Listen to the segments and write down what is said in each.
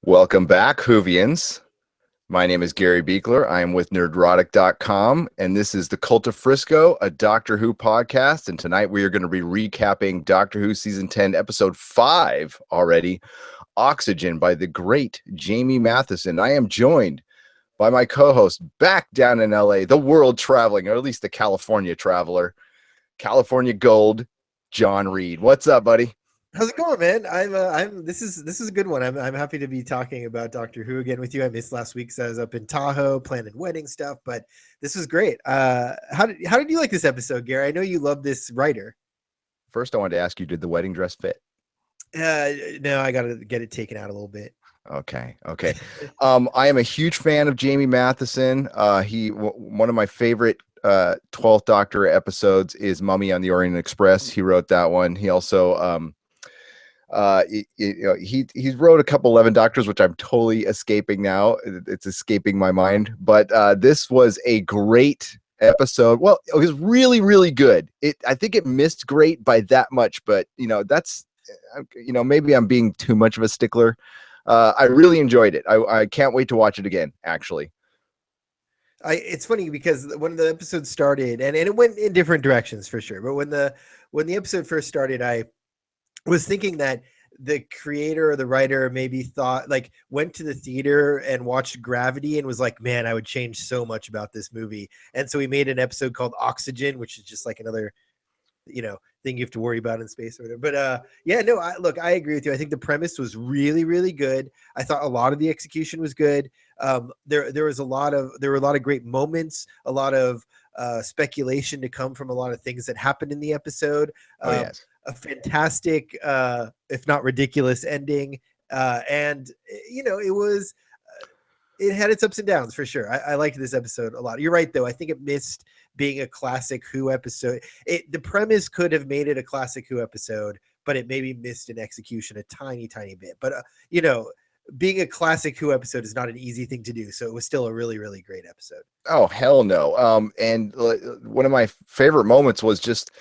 Welcome back, Whovians. My name is Gary Buechler. I am with Nerdrotic.com, and this is the Cult of Frisco, a Doctor Who podcast. And tonight we are going to be recapping Doctor Who Season 10, Episode 5 already, Oxygen, by the great Jamie Matheson. I am joined by my co-host back down in LA, the world traveling, or at least the California traveler, California Gold, Jon Reed. What's up, buddy? How's it going, man? This is a good one. I'm happy to be talking about Doctor Who again with you. I missed last week, so I was up in Tahoe planning wedding stuff, but this was great. How did you like this episode, Gary? I know you love this writer. First, I wanted to ask you, did the wedding dress fit? No, I got to get it taken out a little bit. Okay. I am a huge fan of Jamie Matheson. One of my favorite 12th Doctor episodes is Mummy on the Orient Express. He wrote that one. He also he wrote a couple 11 Doctors, which I'm totally escaping now. It's escaping my mind. But this was a great episode. Well, it was really, really good. I think it missed great by that much, but that's maybe I'm being too much of a stickler. I really enjoyed it. I can't wait to watch it again, actually. It's funny because when the episode started, and it went in different directions for sure, but when the episode first started, I was thinking that the creator or the writer maybe went to the theater and watched Gravity and was like, man, I would change so much about this movie. And so he made an episode called Oxygen, which is just like another, thing you have to worry about in space or whatever. But I agree with you. I think the premise was really, really good. I thought a lot of the execution was good. There were a lot of great moments, a lot of speculation to come from a lot of things that happened in the episode. Yes. A fantastic, if not ridiculous, ending, and it had its ups and downs for sure. I liked this episode a lot. You're right, though. I think it missed being a classic Who episode. The premise could have made it a classic Who episode, but it maybe missed an execution a tiny bit. But being a classic Who episode is not an easy thing to do. So it was still a really, really great episode. Oh, hell no. And one of my favorite moments was just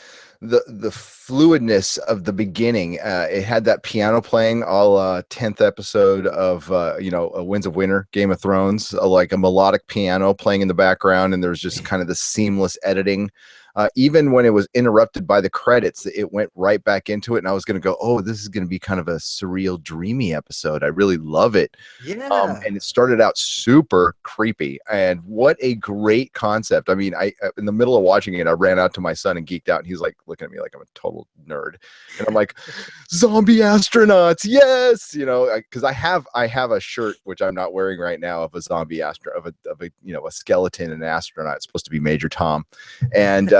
the fluidness of the beginning. It had that piano playing all 10th episode of Winds of Winter, Game of Thrones, like a melodic piano playing in the background, and there's just kind of the seamless editing. Even when it was interrupted by the credits, it went right back into it, and I was going to go, oh, this is going to be kind of a surreal, dreamy episode. I really love it. Yeah. And it started out super creepy, and what a great concept. I mean, I in the middle of watching it, I ran out to my son and geeked out, and he's like looking at me like I'm a total nerd, and I'm like, zombie astronauts, yes, because I have a shirt which I'm not wearing right now of a zombie astronaut, of a skeleton and an astronaut. It's supposed to be Major Tom, and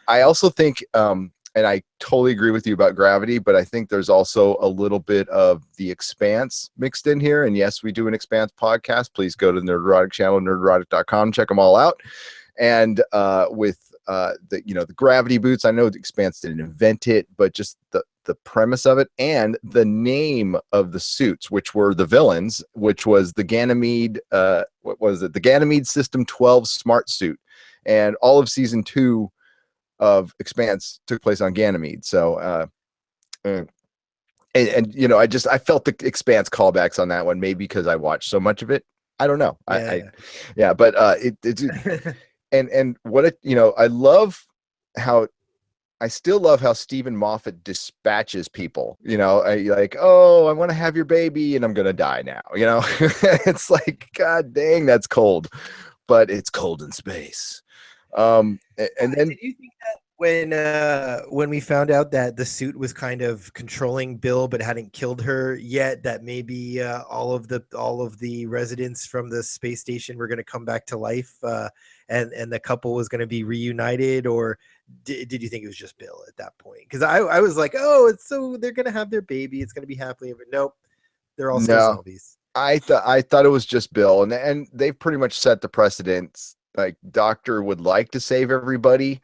I also think, and I totally agree with you about Gravity, but I think there's also a little bit of The Expanse mixed in here. And yes, we do an Expanse podcast. Please go to the Nerdrotic channel, nerdrotic.com, check them all out. And with the Gravity boots, I know The Expanse didn't invent it, but just the premise of it and the name of the suits, which were the villains, which was the Ganymede, the Ganymede System 12 smart suit. And all of season 2 of Expanse took place on Ganymede. So, I felt the Expanse callbacks on that one, maybe because I watched so much of it. I don't know. But and what I still love how Stephen Moffat dispatches people. I want to have your baby and I'm going to die now. It's like, God dang, that's cold, but it's cold in space. And then did you think that when we found out that the suit was kind of controlling Bill but hadn't killed her yet, that maybe all of the residents from the space station were going to come back to life, and the couple was going to be reunited? Or did you think it was just Bill at that point? Because I was like, oh, they're going to have their baby, it's going to be happily, but nope, they're all still zombies. I thought it was just Bill, and they've pretty much set the precedence. Like, Doctor would like to save everybody,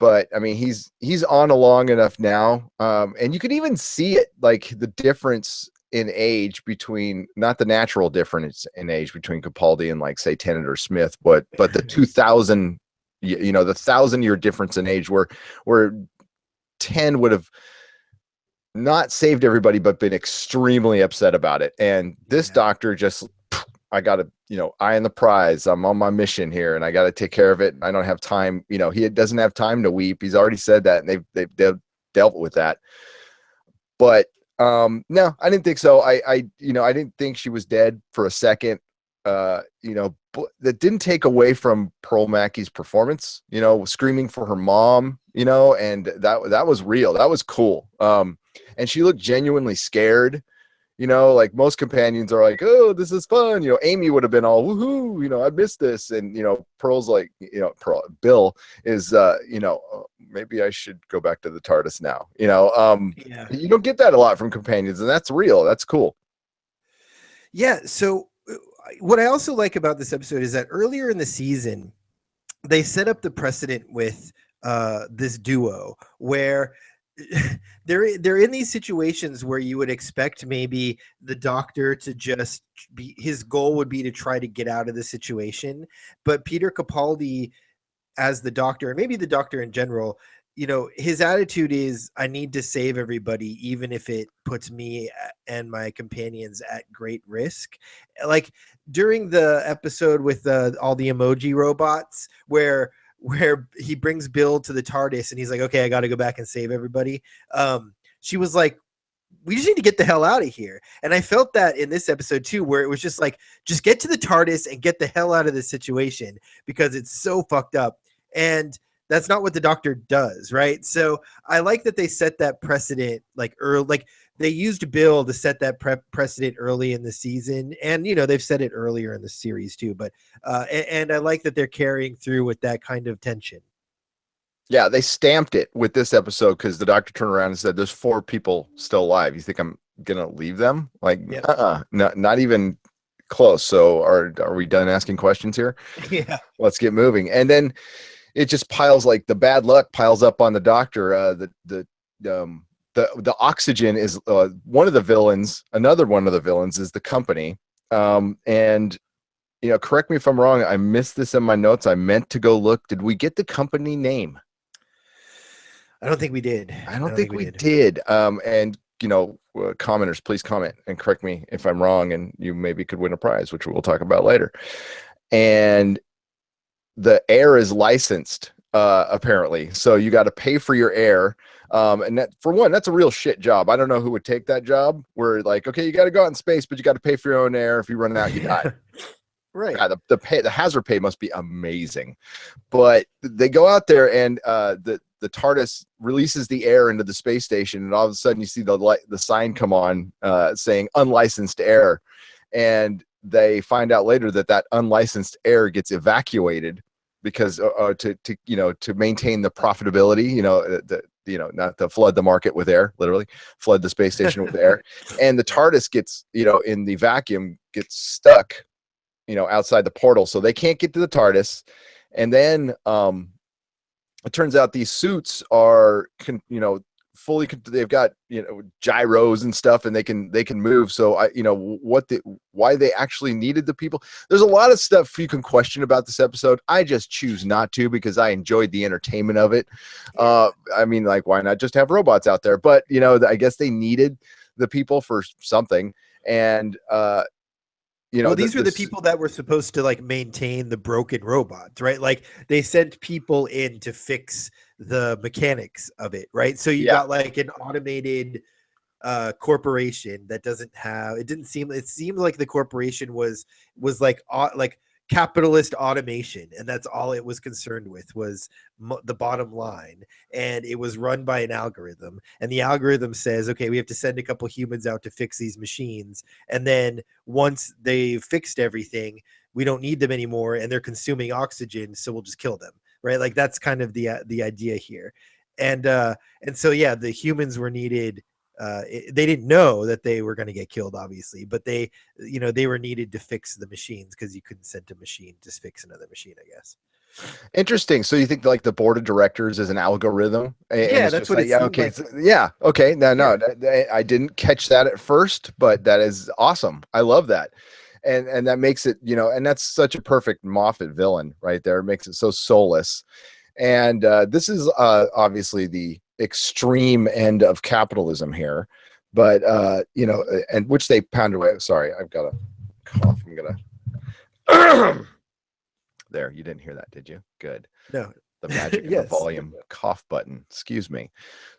but I mean, he's on long enough now, and you can even see it, like the difference in age between, not the natural difference in age between Capaldi and, like, say, Tennant or Smith, but the 2000, the 1,000-year difference in age, where 10 would have not saved everybody, but been extremely upset about it. And this Yeah. doctor just, I got to, eye on the prize. I'm on my mission here and I got to take care of it. I don't have time. He doesn't have time to weep. He's already said that, and they've dealt with that. But no, I didn't think so. I didn't think she was dead for a second. But that didn't take away from Pearl Mackey's performance, screaming for her mom, and that was real. That was cool. And she looked genuinely scared. Like most companions are like, oh, this is fun. Amy would have been all woohoo, I missed this. And, Pearl's like, Bill is, maybe I should go back to the TARDIS now. Yeah. You don't get that a lot from companions, and that's real. That's cool. Yeah. So what I also like about this episode is that earlier in the season, they set up the precedent with this duo where they're in these situations where you would expect maybe the doctor to just be, his goal would be to try to get out of the situation, but Peter Capaldi as the doctor, and maybe the doctor in general, his attitude is, I need to save everybody even if it puts me and my companions at great risk. Like during the episode with all the emoji robots where he brings Bill to the TARDIS and he's like, okay, I got to go back and save everybody. She was like, we just need to get the hell out of here. And I felt that in this episode too, where it was just like, just get to the TARDIS and get the hell out of this situation because it's so fucked up. And that's not what the doctor does, right? So I like that they set that precedent like early, like they used Bill to set that precedent early in the season, and they've said it earlier in the series too. But and I like that they're carrying through with that kind of tension. Yeah, they stamped it with this episode because the doctor turned around and said, "There's 4 people still alive. You think I'm gonna leave them? Like, Yep. not even close." So are we done asking questions here? Yeah. Let's get moving. And then it just piles, like the bad luck piles up on the doctor. The oxygen is one of the villains. Another one of the villains is the company. And correct me if I'm wrong. I missed this in my notes. I meant to go look. Did we get the company name? I don't think we did. I don't think we did. And commenters, please comment and correct me if I'm wrong, and you maybe could win a prize, which we'll talk about later. And the air is licensed, apparently. So you got to pay for your air. And that, for one, that's a real shit job. I don't know who would take that job where like, okay, you got to go out in space, but you got to pay for your own air. If you run out, you die. Right. Yeah, the hazard pay must be amazing. But they go out there and the TARDIS releases the air into the space station, and all of a sudden you see the sign come on saying unlicensed air. And they find out later that unlicensed air gets evacuated because to maintain the profitability, not to flood the market with air, literally flood the space station with air. And the TARDIS gets, in the vacuum, gets stuck, outside the portal, so they can't get to the TARDIS. And then it turns out these suits are fully, they've got gyros and stuff, and they can move. So why they actually needed the people, there's a lot of stuff you can question about this episode. I just choose not to because I enjoyed the entertainment of it. I mean, like, why not just have robots out there? But I guess they needed the people for something. And well, these are the people that were supposed to like maintain the broken robots, right? Like they sent people in to fix the mechanics of it, right? So you got like an automated corporation that doesn't have, it seemed like the corporation was like capitalist automation, and that's all it was concerned with was the bottom line. And it was run by an algorithm, and the algorithm says, okay, we have to send a couple humans out to fix these machines, and then once they've fixed everything, we don't need them anymore, and they're consuming oxygen, so we'll just kill them, right? Like that's kind of the idea here. And so yeah, the humans were needed. They didn't know that they were going to get killed, obviously, but they were needed to fix the machines because you couldn't send a machine to fix another machine, I guess. Interesting. So you think like the board of directors is an algorithm? Yeah, that's what like, it yeah, seemed okay. like. Yeah, okay. No, I didn't catch that at first, but that is awesome. I love that. And that makes it, and that's such a perfect Moffat villain right there. It makes it so soulless. And this is obviously the extreme end of capitalism here, but you know, and which they pound away. Sorry, I've got a cough. I'm gonna there, you didn't hear that, did you? Good. No. The magic of Yes. the volume cough button. Excuse me.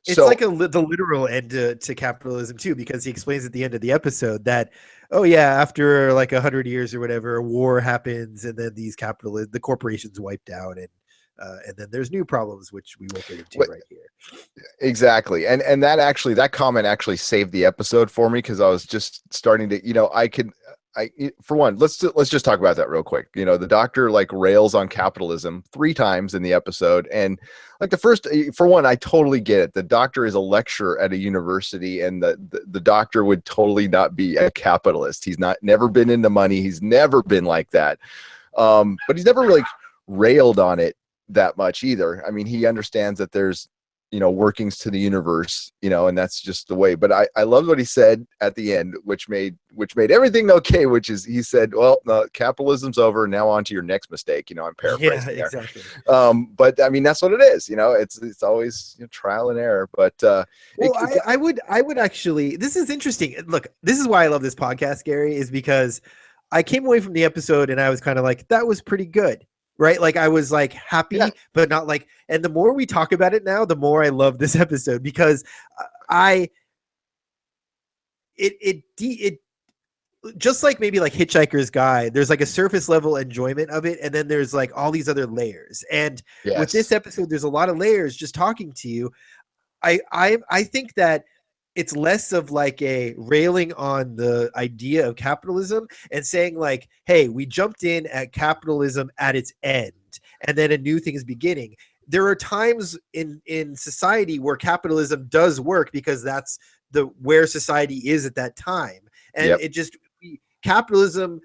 It's So like the literal end to capitalism too, because he explains at the end of the episode that, oh yeah, after like 100 years or whatever, a war happens, and then the corporations wiped out, and then there's new problems, which we will get into right here. exactly, and that comment actually saved the episode for me, because I was just starting to, you know, for one, let's just talk about that real quick. You know, the doctor like rails on capitalism 3 times in the episode, and like for one, I totally get it. The doctor is a lecturer at a university, and the doctor would totally not be a capitalist. He's never been into money. He's never been like that. But he's never really railed on it that much either. I mean, he understands that there's, you know, workings to the universe, you know, and that's just the way. But I loved what he said at the end, which made everything okay, which is, he said, well, capitalism's over, now on to your next mistake. You know, I'm paraphrasing there. Exactly. But I mean, that's what it is, you know, it's always, you know, trial and error. But well, I would actually, this is interesting. Look, this is why I love this podcast, Gary, is because I came away from the episode and I was kind of like, that was pretty good. Right. Like I was like happy, but not like, and the more we talk about it now, the more I love this episode, because it just like maybe like Hitchhiker's Guide, there's like a surface level enjoyment of it. And then there's like all these other layers. And with this episode, there's a lot of layers just talking to you. I think that it's less of like a railing on the idea of capitalism and saying like, hey, we jumped in at capitalism at its end and then a new thing is beginning. There are times in society where capitalism does work because that's where society is at that time. And capitalism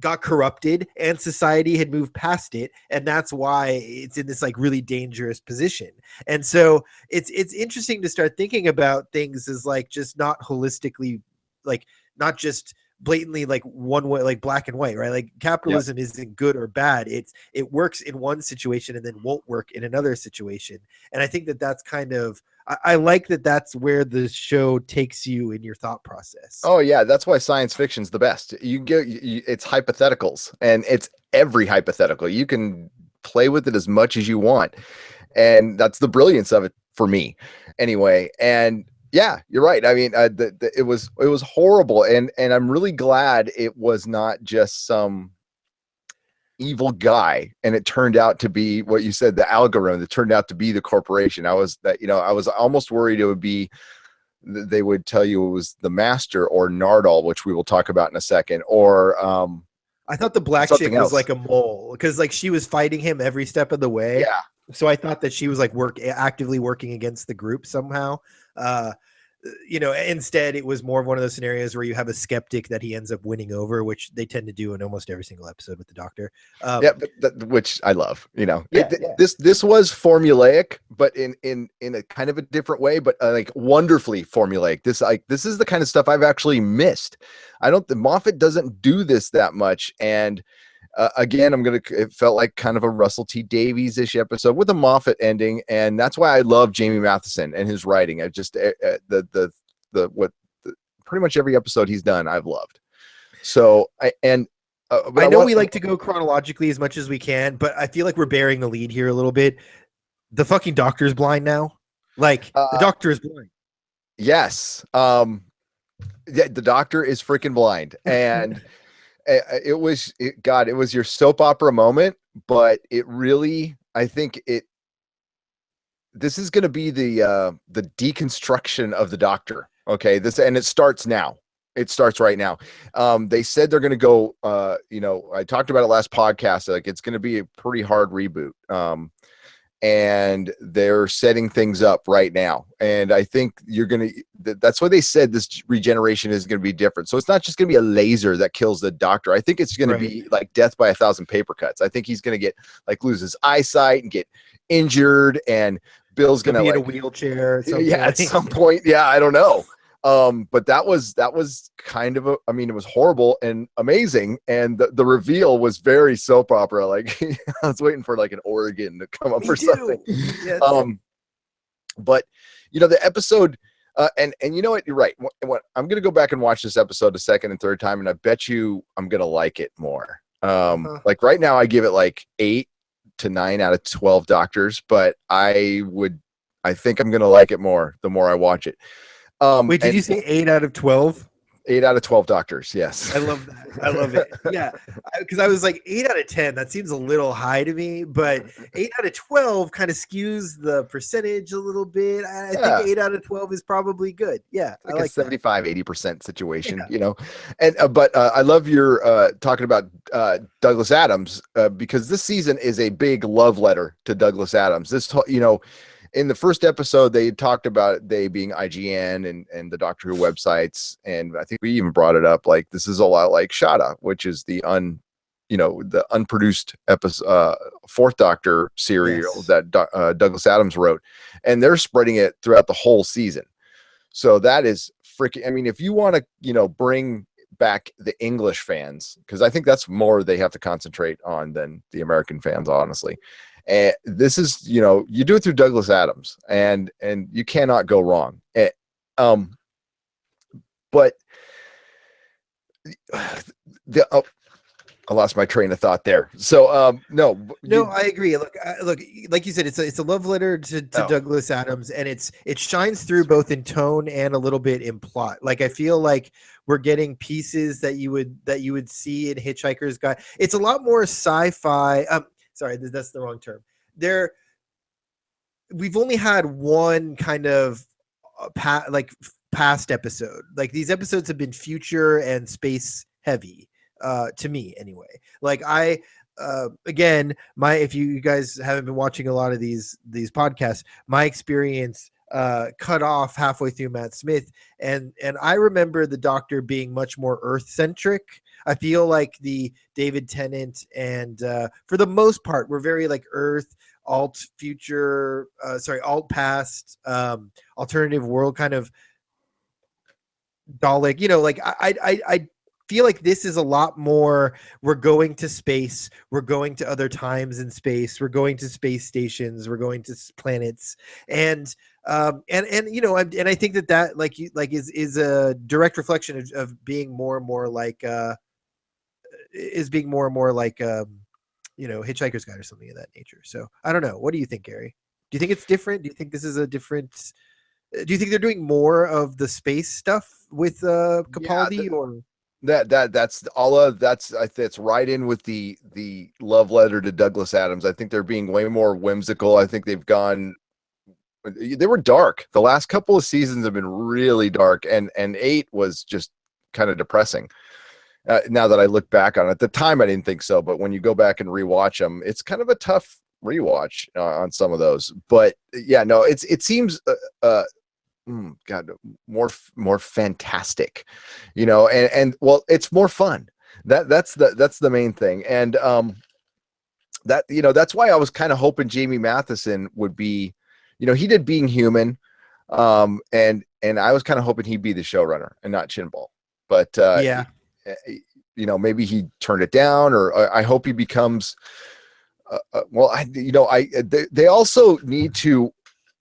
got corrupted and society had moved past it, and that's why it's in this like really dangerous position. And so it's interesting to start thinking about things as like just not holistically, like not just blatantly like one way, like black and white, right? Like capitalism isn't good or bad. It works in one situation and then won't work in another situation. And I think that that's kind of, I like that that's where the show takes you in your thought process. Oh yeah, that's why science fiction's the best. It's hypotheticals, and it's every hypothetical. You can play with it as much as you want, and that's the brilliance of it for me, anyway. And yeah, you're right. I mean, it was horrible, and I'm really glad it was not just some evil guy, and it turned out to be what you said, the algorithm. It turned out to be the corporation. I was almost worried it would be, they would tell you it was the master or Nardole, which we will talk about in a second, or I thought the black chick was like a mole, because like she was fighting him every step of the way. Yeah. So I thought that she was like actively working against the group somehow. You know, instead it was more of one of those scenarios where you have a skeptic that he ends up winning over, which they tend to do in almost every single episode with the doctor. Which I love, you know. This was formulaic, but in a kind of a different way, but like wonderfully formulaic. This is the kind of stuff I've actually missed. The Moffat doesn't do this that much. And again, it felt like kind of a Russell T Davies-ish episode with a Moffat ending, and that's why I love Jamie Matheson and his writing. I just pretty much every episode he's done, I've loved. So I know we like to go chronologically as much as we can, but I feel like we're bearing the lead here a little bit. The fucking doctor's blind now. Like the doctor is blind. Yes. The doctor is freaking blind, and. It was your soap opera moment, but it really, I think this is going to be the deconstruction of the doctor. Okay. And it starts now. It starts right now. They said they're going to go, you know, I talked about it last podcast. Like it's going to be a pretty hard reboot. And they're setting things up right now. And I think that's why they said this regeneration is going to be different. So it's not just going to be a laser that kills the doctor. I think it's going to be like death by 1,000 paper cuts. I think he's going to get lose his eyesight and get injured, and Bill's going to be in a wheelchair. At some point. Yeah. I don't know. But that was kind of it was horrible and amazing, and the reveal was very soap opera. Like I was waiting for like an organ to come up or something. Yes. But the episode, and you know what, you're right. What I'm gonna go back and watch this episode a second and third time, and I bet you I'm gonna like it more. Like right now I give it like 8 to 9 out of 12 doctors, but I think I'm gonna like it more the more I watch it. Wait, did you say 8 out of 12? 8 out of 12 doctors, yes. I love that. I love it. Yeah, because I was like 8 out of 10. That seems a little high to me, but 8 out of 12 kind of skews the percentage a little bit. I think 8 out of 12 is probably good. Yeah, like I like a 75-80% situation, Yeah. And but I love your talking about Douglas Adams, because this season is a big love letter to Douglas Adams. In the first episode, they talked about they being IGN and the Doctor Who websites, and I think we even brought it up. Like, this is a lot like Shada, which is the unproduced episode, Fourth Doctor serial that Douglas Adams wrote, and they're spreading it throughout the whole season. So that is freaking. I mean, if you want to, bring back the English fans, because I think that's more they have to concentrate on than the American fans, honestly. And this is, you do it through Douglas Adams, and you cannot go wrong. But I lost my train of thought there. So no, I agree. Look, like you said, it's a love letter to Douglas Adams, and it shines through both in tone and a little bit in plot. Like, I feel like we're getting pieces that you would see in Hitchhiker's Guide. It's a lot more sci-fi. Sorry, that's the wrong term. We've only had one kind of past episode. Like, these episodes have been future and space heavy, to me anyway. Like, again, if you guys haven't been watching a lot of these podcasts, my experience cut off halfway through Matt Smith, and I remember the Doctor being much more Earth centric. I feel like the David Tennant and for the most part, we're very like Earth, alt future, alt past, alternative world kind of Dalek. Like, I feel like this is a lot more, we're going to space, we're going to other times in space, we're going to space stations, we're going to planets, and I think that is a direct reflection of being more and more like Hitchhiker's Guide or something of that nature. So I don't know. What do you think, Gary? Do you think it's different? Do you think this is a different? Do you think they're doing more of the space stuff with Capaldi, or that's all of that's right in with the love letter to Douglas Adams? I think they're being way more whimsical. I think they were dark. The last couple of seasons have been really dark, and 8 was just kind of depressing. Now that I look back on it, at the time I didn't think so, but when you go back and rewatch them, it's kind of a tough rewatch on some of those. But yeah, no, it seems God, more fantastic, and well, it's more fun. That's the main thing, and that's why I was kind of hoping Jamie Matheson would be, he did Being Human, and I was kind of hoping he'd be the showrunner and not Chinball, but yeah. Maybe he turned it down, or I hope he becomes. They also need to,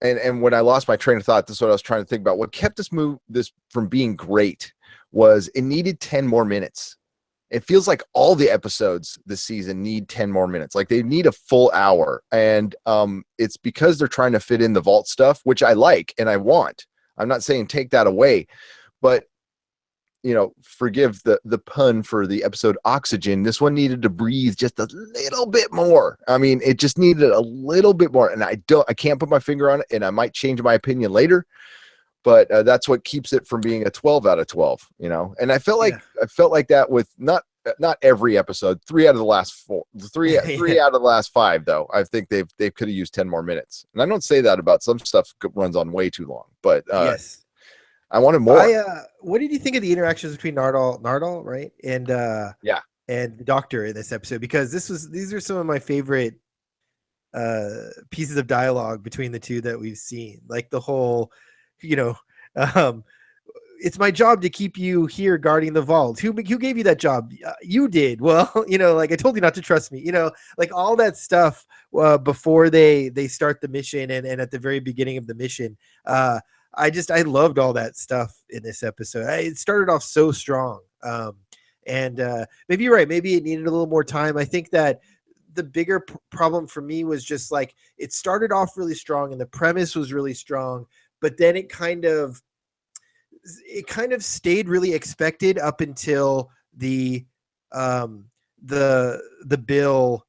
and when I lost my train of thought, this is what I was trying to think about. What kept this from being great was it needed 10 more minutes. It feels like all the episodes this season need 10 more minutes. Like, they need a full hour, and it's because they're trying to fit in the vault stuff, which I like and I want. I'm not saying take that away, but forgive the pun for the episode Oxygen. This one needed to breathe just a little bit more. I mean, it just needed a little bit more, and I can't put my finger on it, and I might change my opinion later, but that's what keeps it from being a 12 out of 12, and I felt like that with not every episode. 3 out of the last 4, 3 out of the last 5, though. I think they could have used 10 more minutes, and I don't say that about some stuff runs on way too long, but yes. I wanted more. What did you think of the interactions between Nardole, right, and and the Doctor in this episode? Because these are some of my favorite pieces of dialogue between the two that we've seen. Like, the whole, it's my job to keep you here guarding the vault. Who gave you that job? You did. Well, like I told you not to trust me, like all that stuff before they start the mission and at the very beginning of the mission. I loved all that stuff in this episode. It started off so strong. And maybe you're right. Maybe it needed a little more time. I think that the bigger problem for me was just like, it started off really strong and the premise was really strong, but then it kind of stayed really expected up until the Bill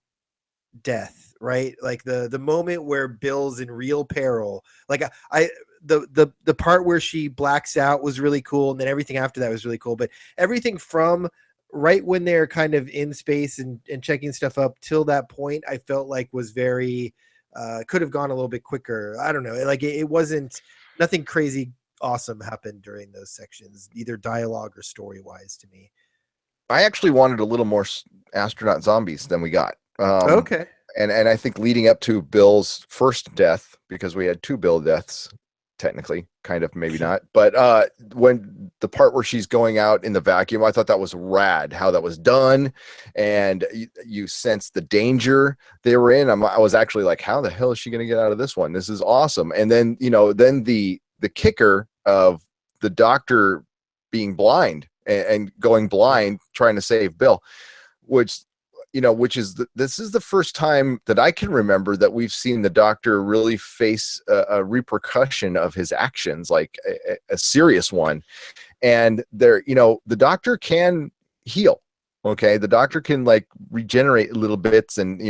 death, right? Like the moment where Bill's in real peril. Like the part where she blacks out was really cool, and then everything after that was really cool. But everything from right when they're kind of in space and checking stuff up till that point, I felt like was very could have gone a little bit quicker. I don't know. Like it wasn't nothing crazy awesome happened during those sections, either dialogue or story wise to me. I actually wanted a little more astronaut zombies than we got. Okay. And I think leading up to Bill's first death, because we had 2 Bill deaths, technically, kind of, maybe not. But when the part where she's going out in the vacuum, I thought that was rad, how that was done. And you sense the danger they were in. I was actually like, how the hell is she going to get out of this one? This is awesome. And then, then the kicker of the doctor being blind and going blind, trying to save Bill, which is this is the first time that I can remember that we've seen the doctor really face a repercussion of his actions, like a serious one. And there, the doctor can heal. Okay. The doctor can like regenerate little bits. And,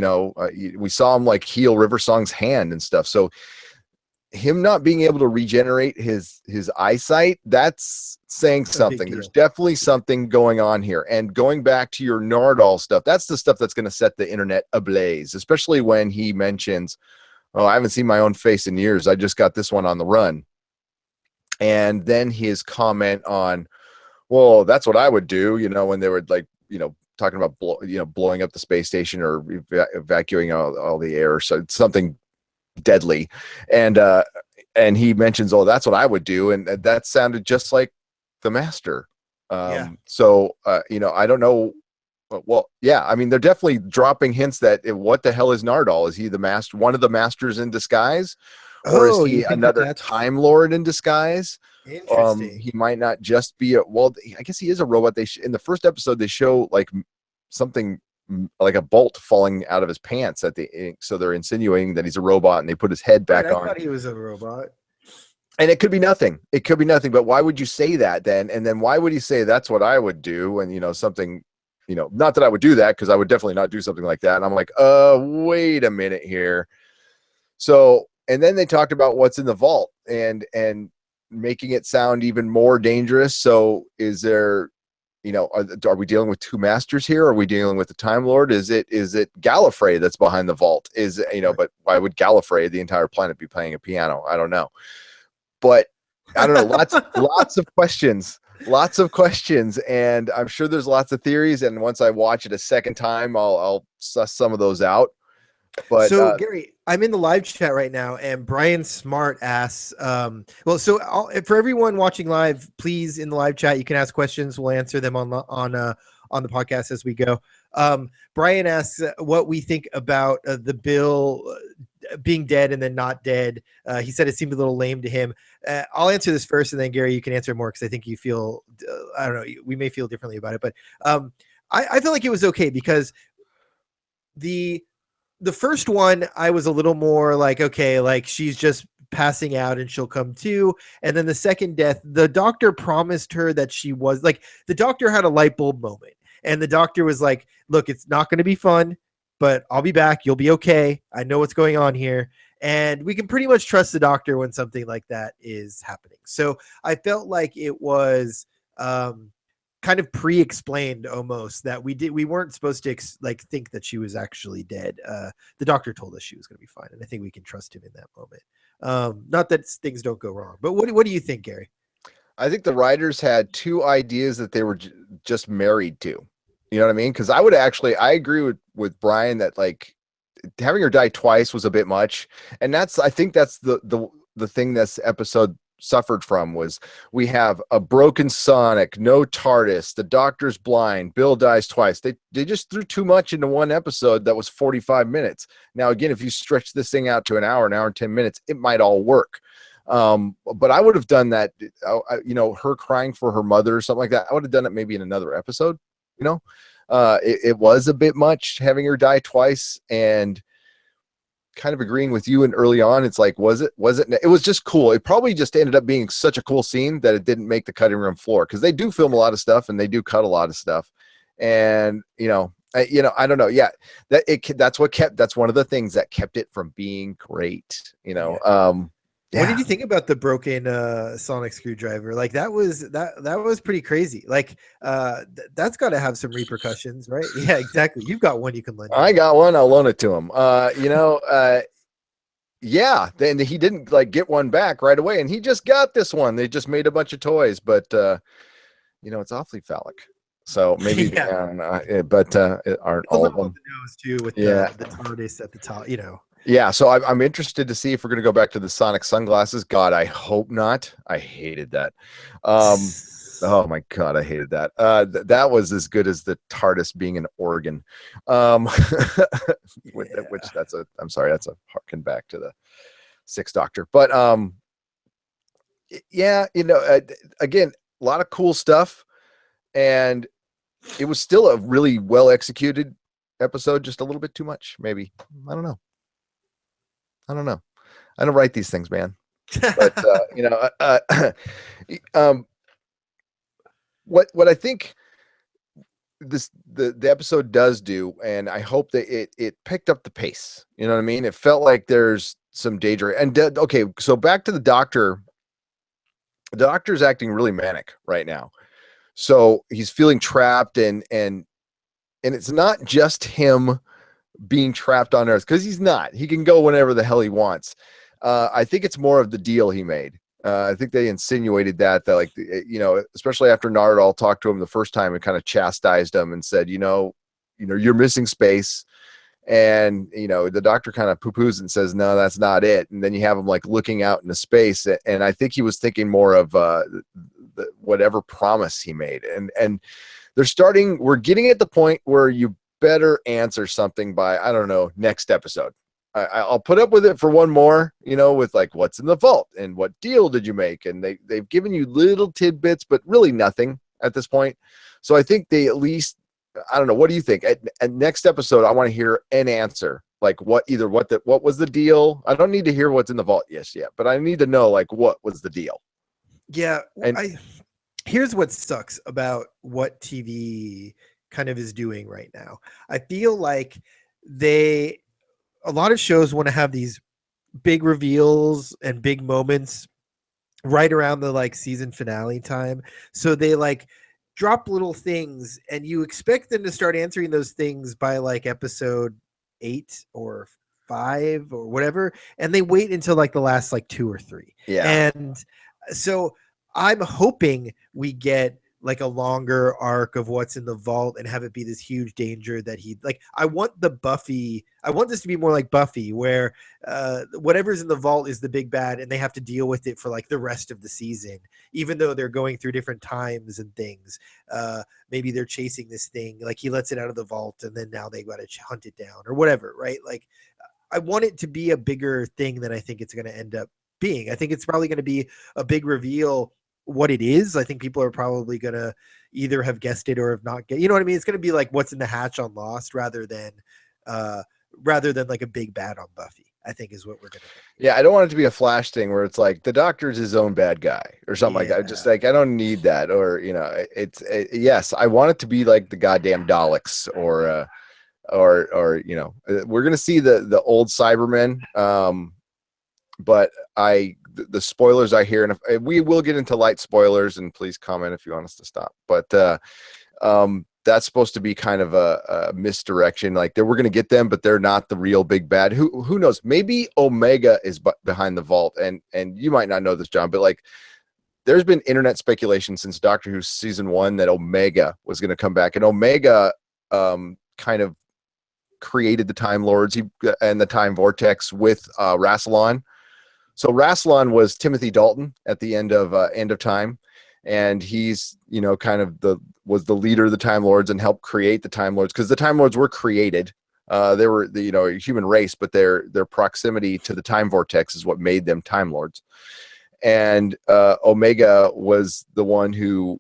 we saw him like heal River Song's hand and stuff. So him not being able to regenerate his eyesight, that's saying something. There's definitely something going on here. And going back to your Nardole stuff, that's the stuff that's going to set the internet ablaze, especially when he mentions, oh, I haven't seen my own face in years. I just got this one on the run. And then his comment on, well, that's what I would do, when they were like, talking about, blowing up the space station or evacuating all the air. So it's something deadly. And he mentions, oh, that's what I would do. And that sounded just like the master. So I don't know. Well, yeah, I mean, they're definitely dropping hints that what the hell is Nardole? Is he the master, one of the masters in disguise, or is he another Time Lord in disguise? Interesting. He might not just be I guess he is a robot. In the first episode, they show like something like a bolt falling out of his pants so they're insinuating that he's a robot, and they put his head back on. I thought he was a robot. And it could be nothing. It could be nothing. But why would you say that then? And then why would he say that's what I would do? And something, not that I would do that, because I would definitely not do something like that. And I'm like, wait a minute here. So, and then they talked about what's in the vault and making it sound even more dangerous. So is there, are we dealing with 2 masters here? Are we dealing with the Time Lord? Is it Gallifrey that's behind the vault? But why would Gallifrey, the entire planet, be playing a piano? I don't know. But I don't know. Lots of questions. And I'm sure there's lots of theories. And once I watch it a second time, I'll suss some of those out. But so Gary, I'm in the live chat right now, and Brian Smart asks, for everyone watching live, please, in the live chat, you can ask questions. We'll answer them on the podcast as we go. Brian asks what we think about the Bill being dead and then not dead. He said it seemed a little lame to him. I'll answer this first, and then Gary, you can answer more, because I think you feel, I don't know, we may feel differently about it, but I feel like it was okay, because the first one, I was a little more like, okay, like she's just passing out and she'll come to. And then the second death, the doctor promised her that she was like, the doctor had a light bulb moment, and the doctor was like, look, it's not going to be fun, but I'll be back. You'll be okay. I know what's going on here. And we can pretty much trust the doctor when something like that is happening. So I felt like it was, kind of pre-explained almost, that we weren't supposed to think that she was actually dead. The doctor told us she was going to be fine, and I think we can trust him in that moment. Not that things don't go wrong, but what do you think, Gary? I think the writers had 2 ideas that they were just married to. You know what I mean? Because I agree with Brian that like having her die twice was a bit much, and I think that's the thing this episode suffered from was we have a broken Sonic, no TARDIS, the Doctor's blind, Bill dies twice. They just threw too much into one episode that was 45 minutes. Now, again, if you stretch this thing out to an hour and 10 minutes, it might all work. But I would have done that, her crying for her mother or something like that. I would have done it maybe in another episode, it was a bit much having her die twice, and kind of agreeing with you. And early on, it's like, it was just cool. It probably just ended up being such a cool scene that it didn't make the cutting room floor, because they do film a lot of stuff and they do cut a lot of stuff. And, I don't know. Yeah. That's one of the things that kept it from being great, Yeah. Yeah. What did you think about the broken sonic screwdriver? Like that was pretty crazy. Like that's got to have some repercussions, right? Yeah, exactly. You've got one you can lend. I got one. I'll loan it to him. Yeah. Then he didn't like get one back right away, and he just got this one. They just made a bunch of toys, but it's awfully phallic. So maybe, yeah. But aren't all of them? The nose too, with the TARDIS at the top, Yeah, so I'm interested to see if we're going to go back to the Sonic sunglasses. God, I hope not. I hated that. Oh my God, I hated that. That was as good as the TARDIS being an organ. Which that's a harken back to the Sixth Doctor. But again, a lot of cool stuff, and it was still a really well executed episode. Just a little bit too much, maybe. I don't know. I don't write these things, man. But what I think the episode does do, and I hope that it picked up the pace. You know what I mean? It felt like there's some danger. And okay, so back to the Doctor. The Doctor's acting really manic right now. So he's feeling trapped, and it's not just him being trapped on Earth, because he's not. He can go whenever the hell he wants. I think it's more of the deal he made. I think they insinuated that like, especially after Nardole talked to him the first time and kind of chastised him and said, you're missing space. And, the Doctor kind of poo-poos and says, no, that's not it. And then you have him like looking out into space. And I think he was thinking more of whatever promise he made. And we're getting at the point where you better answer something by, I don't know, next episode. I'll put up with it for one more, with like what's in the vault and what deal did you make? And they've given you little tidbits, but really nothing at this point. So I think they at least, I don't know. What do you think? At next episode, I want to hear an answer. Like what was the deal? I don't need to hear what's in the vault yet, but I need to know like what was the deal. Yeah. Here's what sucks about what TV kind of is doing right now. I feel like a lot of shows want to have these big reveals and big moments right around the like season finale time. So they like drop little things, and you expect them to start answering those things by like episode 8 or 5 or whatever, and they wait until like the last like 2 or 3. Yeah. And so I'm hoping we get like a longer arc of what's in the vault and have it be this huge danger that I want this to be more like Buffy, where whatever's in the vault is the big bad and they have to deal with it for like the rest of the season, even though they're going through different times and things. Maybe they're chasing this thing, like he lets it out of the vault and then now they got to hunt it down or whatever, right? Like I want it to be a bigger thing than I think it's going to end up being. I think it's probably going to be a big reveal what it is. I think people are probably going to either have guessed it or have not you know what I mean? It's going to be like what's in the hatch on Lost rather than like a big bad on Buffy, I think is what we're going to do. Yeah. I don't want it to be a Flash thing where it's like the Doctor's his own bad guy or something like that. Just like, I don't need that. Or, yes, I want it to be like the goddamn Daleks or we're going to see the old Cybermen. But the spoilers I hear, and if, we will get into light spoilers, and please comment if you want us to stop. But that's supposed to be kind of a misdirection. Like we're going to get them, but they're not the real big bad. Who knows? Maybe Omega is behind the vault, and you might not know this, John, but like there's been internet speculation since Doctor Who season 1 that Omega was going to come back, and Omega kind of created the Time Lords and the Time Vortex with Rassilon. So Rassilon was Timothy Dalton at the end of Time, and he's kind of was the leader of the Time Lords and helped create the Time Lords, because the Time Lords were created. They were a human race, but their proximity to the time vortex is what made them Time Lords. And Omega was the one who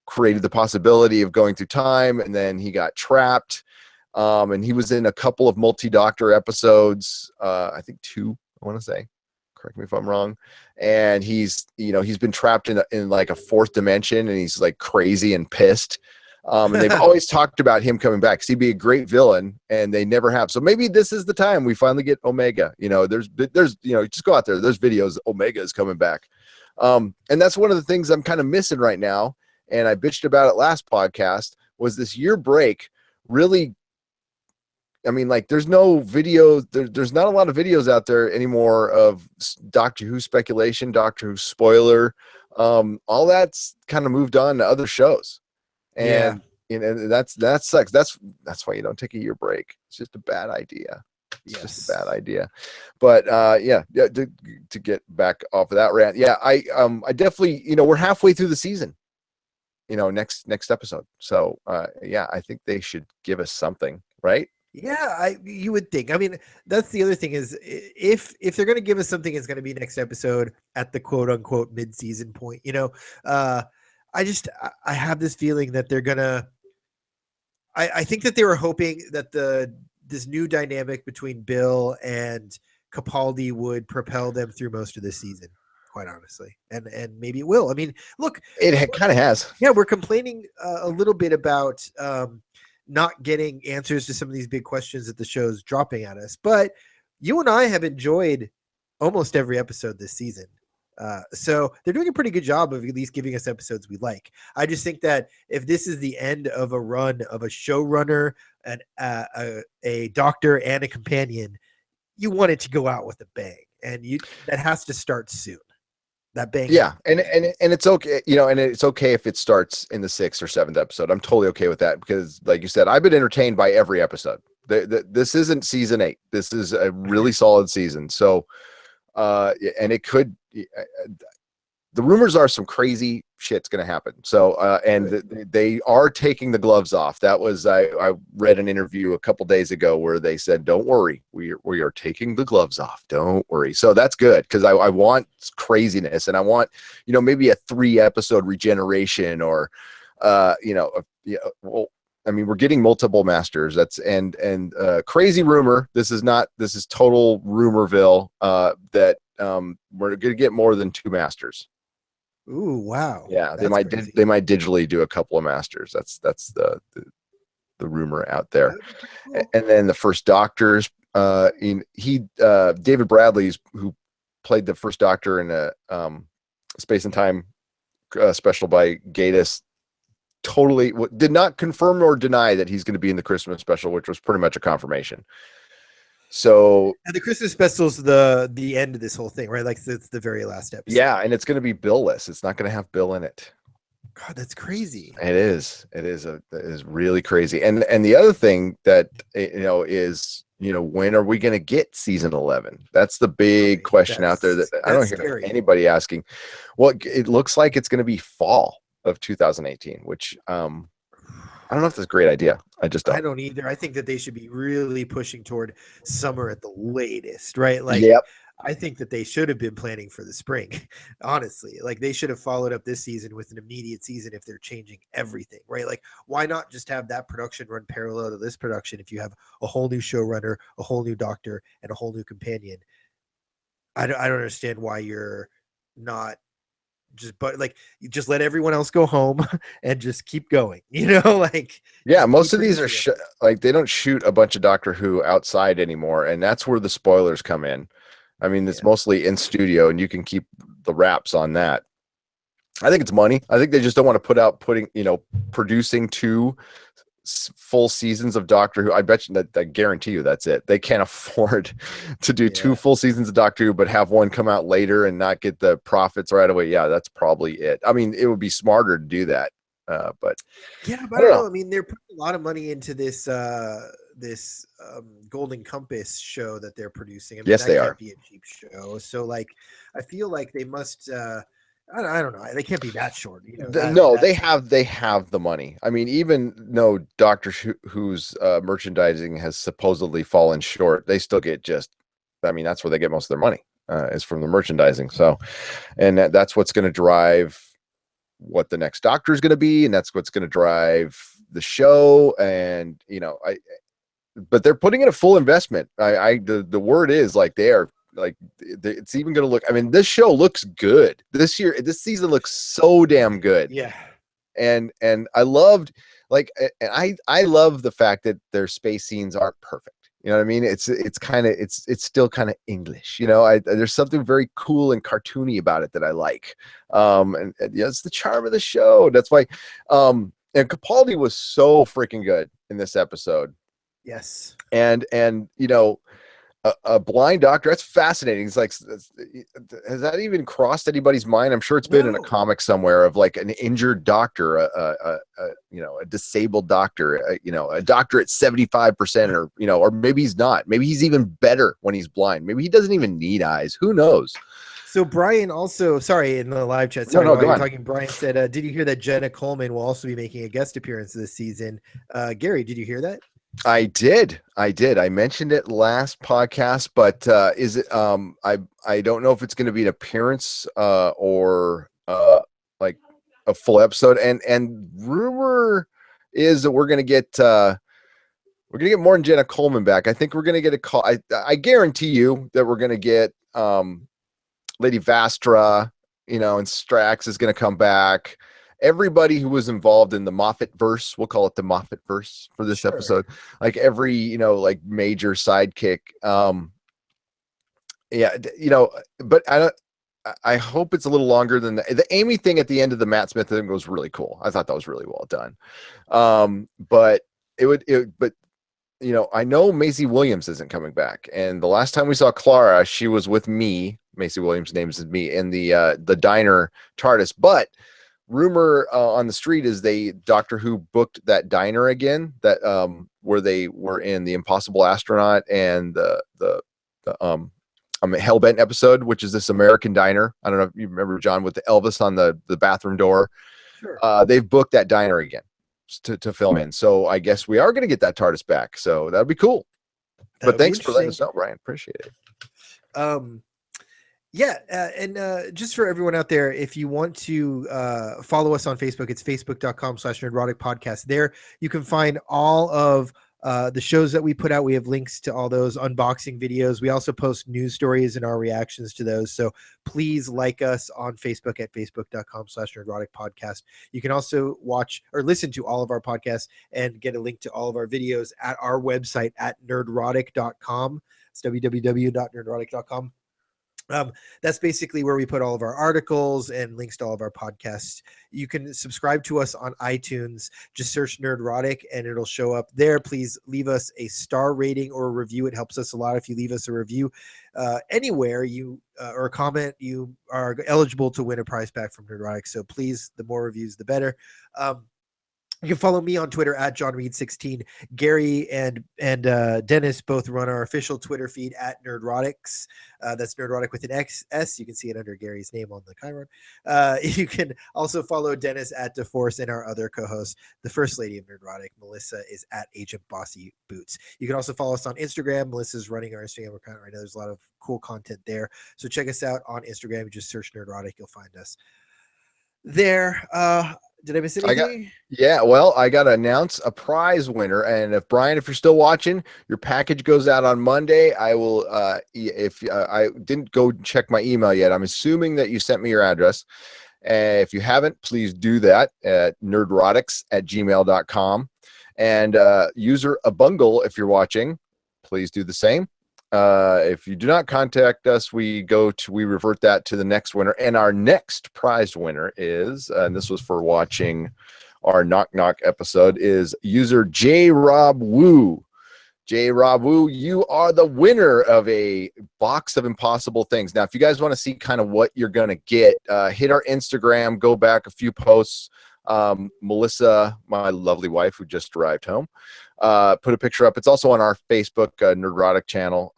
created the possibility of going through time, and then he got trapped. And he was in a couple of multi-doctor episodes, I think 2, I want to say. Correct me if I'm wrong. And he's been trapped in like a 4th dimension, and he's like crazy and pissed. And they've always talked about him coming back, because he'd be a great villain, and they never have. So maybe this is the time we finally get Omega. There's just go out there. There's videos. Omega is coming back. And that's one of the things I'm kind of missing right now. And I bitched about it last podcast, was this year break really. I mean, like, there's no videos. There's not a lot of videos out there anymore of Doctor Who speculation, Doctor Who spoiler. All that's kind of moved on to other shows. And that sucks. That's why you don't take a year break. It's just a bad idea. It's just a bad idea. But to get back off of that rant, I definitely, we're halfway through the season. Next episode. So I think they should give us something, right? Yeah, you would think. I mean, that's the other thing, is if they're going to give us something, it's going to be next episode at the quote unquote mid-season point. I have this feeling that they're gonna. I think that they were hoping that this new dynamic between Bill and Capaldi would propel them through most of the season, quite honestly, and maybe it will. I mean, look, it kind of has. Yeah, we're complaining a little bit about not getting answers to some of these big questions that the show's dropping at us, but you and I have enjoyed almost every episode this season. So they're doing a pretty good job of at least giving us episodes we like. I just think that if this is the end of a run of a showrunner and a doctor and a companion, you want it to go out with a bang, and that has to start soon. That bang. Yeah, and it's okay, and it's okay if it starts in the 6th or 7th episode. I'm totally okay with that, because, like you said, I've been entertained by every episode. This isn't season 8. This is a really solid season. So, and it could. The rumors are some crazy shit's going to happen. So, and they are taking the gloves off. That was, I read an interview a couple days ago where they said, "Don't worry, we are taking the gloves off. Don't worry." So that's good, because I want craziness, and I want, maybe a 3-episode regeneration, or, well, I mean, we're getting multiple masters. That's and crazy rumor. This is total rumorville. That we're going to get more than 2 masters. Ooh, wow. Yeah, they might digitally do a couple of masters. That's the rumor out there. Cool. And then the first Doctors, David Bradley's, who played the first Doctor in a Space and Time special by Gatiss, totally did not confirm or deny that he's going to be in the Christmas special, which was pretty much a confirmation. So, and the Christmas special is the end of this whole thing, right? Like, it's the very last episode. Yeah, and it's going to be Bill-less. It's not going to have Bill in it. God, that's crazy. It is. It is really crazy. And the other thing that is, when are we going to get season 11? That's the big question out there that I don't hear anybody asking. Well, it looks like it's going to be fall of 2018, which I don't know if that's a great idea. I don't either. I think that they should be really pushing toward summer at the latest, right? Like, yep. I think that they should have been planning for the spring, honestly. Like, they should have followed up this season with an immediate season if they're changing everything, right? Like, why not just have that production run parallel to this production if you have a whole new showrunner, a whole new doctor, and a whole new companion? I don't understand why you're not you just let everyone else go home and just keep going, like, yeah, most of these are they don't shoot a bunch of Doctor Who outside anymore, and that's where the spoilers come in. I mean, it's mostly in studio, and you can keep the wraps on that. I think it's money. I think they just don't want to producing 2 full seasons of Doctor Who. I bet you that I guarantee you that's it. They can't afford to do 2 full seasons of Doctor Who, but have one come out later and not get the profits right away. Yeah, that's probably it. I mean, it would be smarter to do that. But yeah, but I don't know. I mean, they're putting a lot of money into this Golden Compass show that they're producing. I mean, Yes, that they can't are. be a cheap show. So like, I feel like they must. I don't know. They can't be that short. You know, No, that they have the money. I mean, even though Who's merchandising has supposedly fallen short, they still get I mean, that's where they get most of their money, is from the merchandising. So, and that's what's going to drive what the next Doctor is going to be, and that's what's going to drive the show. And but they're putting in a full investment. The word is like they are like it's even going to look. I mean, this show looks good this season looks so damn good. Yeah. And I loved I love the fact that their space scenes aren't perfect. You know what I mean? It's still kind of English. There's something very cool and cartoony about it that I like. And it's the charm of the show. That's why. And Capaldi was so freaking good in this episode. Yes. And a blind doctor, that's fascinating. It's like, has that even crossed anybody's mind? I'm sure it's been in a comic somewhere of like an injured doctor, a disabled doctor, a doctor at 75%, or maybe he's not. Maybe he's even better when he's blind. Maybe he doesn't even need eyes. Who knows? So Brian also, sorry, in the live chat, while you're talking, Brian said, did you hear that Jenna Coleman will also be making a guest appearance this season? Gary, did you hear that? I did. I mentioned it last podcast, but is it? I don't know if it's going to be an appearance or like a full episode. And rumor is that we're going to get more than Jenna Coleman back. I think we're going to get a call. I guarantee you that we're going to get Lady Vastra, and Strax is going to come back. Everybody who was involved in the Moffat verse, we'll call it the Moffat verse for this episode, like every, like major sidekick. But I hope it's a little longer than the Amy thing at the end of the Matt Smith thing was really cool. I thought that was really well done. But I know Maisie Williams isn't coming back. And the last time we saw Clara, she was with me. Maisie Williams' name is me in the diner TARDIS, but rumor on the street is Doctor Who booked that diner again, that where they were in the Impossible Astronaut and the Hellbent episode, which is this American diner. I don't know if you remember, John, with the Elvis on the bathroom door. Sure. They've booked that diner again to film in. So I guess we are going to get that TARDIS back. So that'd be cool. But thanks for letting us know, Brian. Appreciate it. Yeah, and just for everyone out there, if you want to follow us on Facebook, it's facebook.com/nerdrotic podcast. There you can find all of the shows that we put out. We have links to all those unboxing videos. We also post news stories and our reactions to those. So please like us on Facebook at facebook.com/nerdrotic podcast. You can also watch or listen to all of our podcasts and get a link to all of our videos at our website at nerdrotic.com. It's www.nerdrotic.com. That's basically where we put all of our articles and links to all of our podcasts. You can subscribe to us on iTunes. Just search Nerdrotic and it'll show up there. Please leave us a star rating or a review. It helps us a lot if you leave us a review anywhere or a comment. You are eligible to win a prize pack from Nerdrotic. So please, the more reviews, the better. You can follow me on Twitter at Jon Reed 16. Gary and Dennis both run our official Twitter feed at Nerdrotics. That's Nerdrotic with an XS. You can see it under Gary's name on the Chiron. You can also follow Dennis at DeForce and our other co-host, the First Lady of Nerdrotic, Melissa, is at Agent Bossy Boots. You can also follow us on Instagram. Melissa's running our Instagram account right now. There's a lot of cool content there. So check us out on Instagram. Just search Nerdrotic. You'll find us there. Did I miss anything? I got to announce a prize winner. And if Brian, if you're still watching, your package goes out on Monday. I will, if I didn't go check my email yet, I'm assuming that you sent me your address. If you haven't, please do that at nerdrotics@gmail.com. And user Abungle, if you're watching, please do the same. If you do not contact us, we revert that to the next winner. And our next prize winner is, and this was for watching our Knock Knock episode, is user J Rob Woo. J Rob Woo, you are the winner of a box of Impossible Things. Now, if you guys want to see kind of what you're going to get, hit our Instagram, go back a few posts. Melissa, my lovely wife who just arrived home, put a picture up. It's also on our Facebook Nerdrotic channel.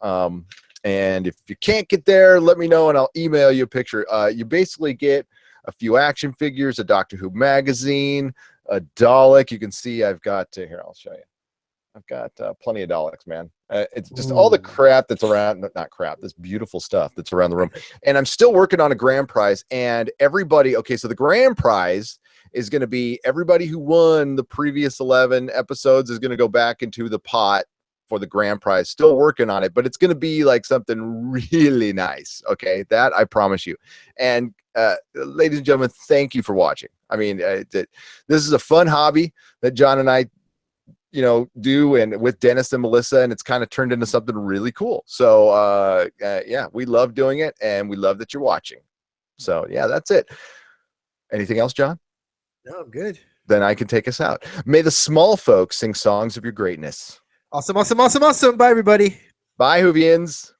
And if you can't get there, let me know and I'll email you a picture. You basically get a few action figures, a Doctor Who magazine, a Dalek. You can see I've got, here, I'll show you. I've got plenty of Daleks, man. It's just all the crap that's around, not crap, this beautiful stuff that's around the room. And I'm still working on a grand prize. And everybody, okay, so the grand prize is going to be everybody who won the previous 11 episodes is going to go back into the pot for the grand prize. Still working on it, but it's going to be like something really nice. Okay, that I promise you. And ladies and gentlemen, thank you for watching. I mean, this is a fun hobby that John and I, do, and with Dennis and Melissa, and it's kind of turned into something really cool. So yeah, we love doing it, and we love that you're watching. So yeah, that's it. Anything else, John? No, I'm good. Then I can take us out. May the small folks sing songs of your greatness. Awesome, awesome, awesome, awesome. Bye, everybody. Bye, Whovians.